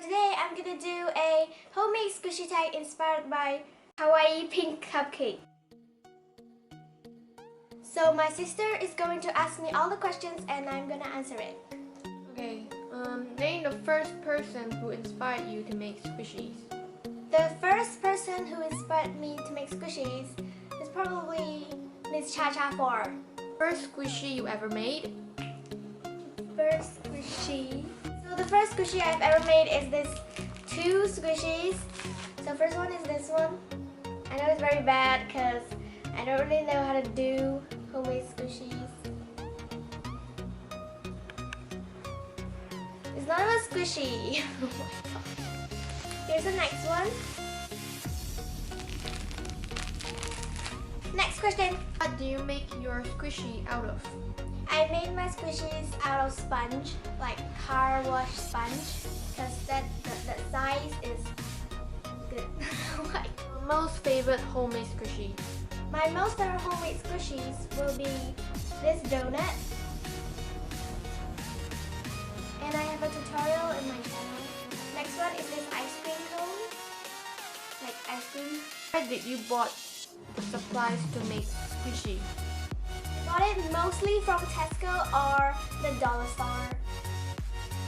today I'm gonna do a homemade squishy tag inspired by Hawaii pink cupcake. So my sister is going to ask me all the questions and I'm gonna answer it. Okay, name the first person who inspired you to make squishies. The first person who inspired me to make squishies is probably Miss Cha-Cha 4. First squishy you ever made? First squishy. So the first squishy I've ever made is this 2 squishies. So first one is this one. I know it's very bad because I don't really know how to do homemade squishies. It's not even squishy. Oh my god. Here's the next one. Next question. What do you make your squishy out of? I made my squishies out of sponge, like car wash sponge, because that size is good. Like, Most favorite homemade squishy? my most favorite homemade squishies will be this donut, and I have a tutorial in my channel. Next one is this ice cream cone, like ice cream. Where did you bought the supplies to make squishy? Bought it mostly from Tesco or the dollar store.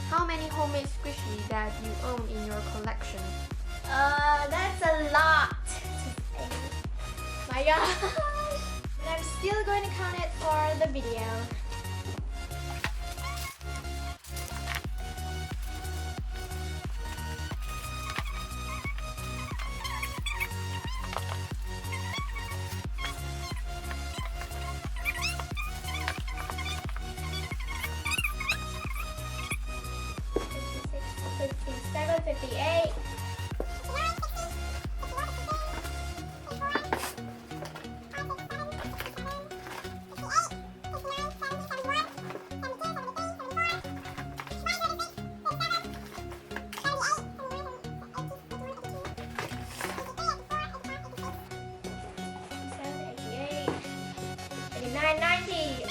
How many homemade squishy that you own in your collection? That's a lot to say. My gosh! But I'm still going to count it for the video. $57, $58. $89.90.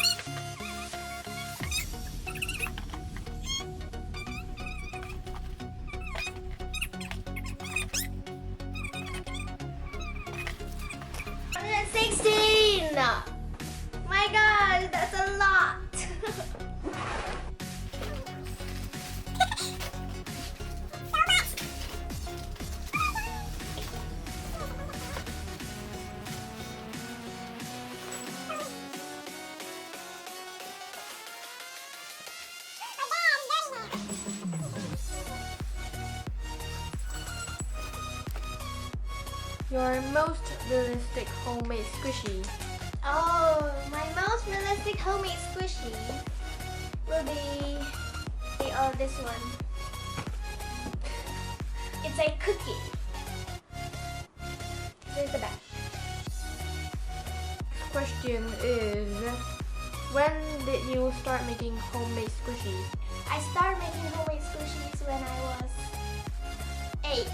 $116. My gosh, that's a lot. Your most realistic homemade squishy? Oh, my most realistic homemade squishy will be this one. It's a cookie. Here's the back. Question is, when did you start making homemade squishies? I started making homemade squishies when I was 8.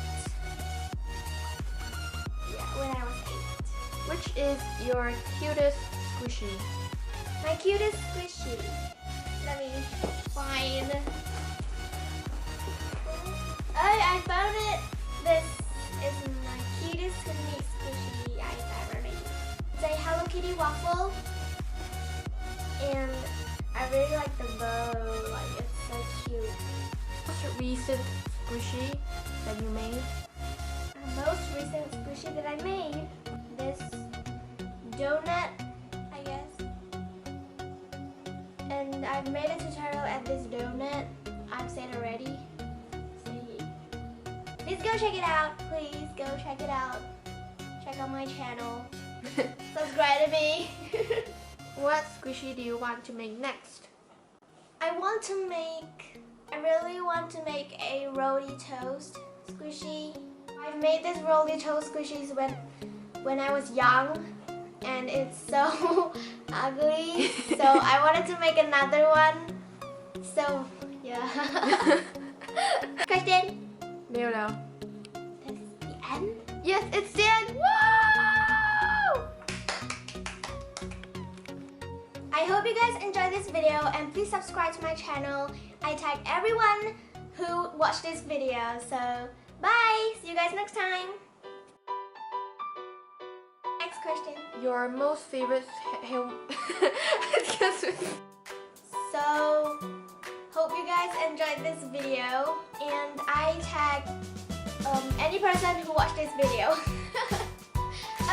Yeah, when I was 8. Which is your cutest squishy? My cutest squishy. Let me find. I found it. This is my cutest homemade squishy I've ever made. It's a Hello Kitty waffle, and I really like the bow. Like, it's so cute. Most recent squishy that you made? The most recent squishy that I made, this donut, I guess. And I've made a tutorial at this donut. I've said already. See. Please go check it out. Please go check it out. Check out my channel. Subscribe to me. What squishy do you want to make next? I really want to make a roly toast squishy. I've made this roly toast squishies when I was young, and it's so ugly. So I wanted to make another one. So yeah. Question. Nêu nào? That's the end. Yes, it's the end. Woo! I hope you guys enjoyed this video, and please subscribe to my channel. I tag everyone who watched this video. So bye. See you guys next time. Next question. Your most favorite excuse me. So hope you guys enjoyed this video, and I tag any person who watched this video.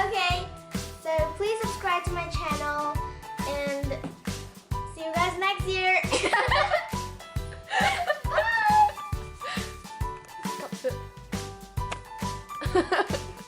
Okay, so please subscribe to my channel and see you guys next year.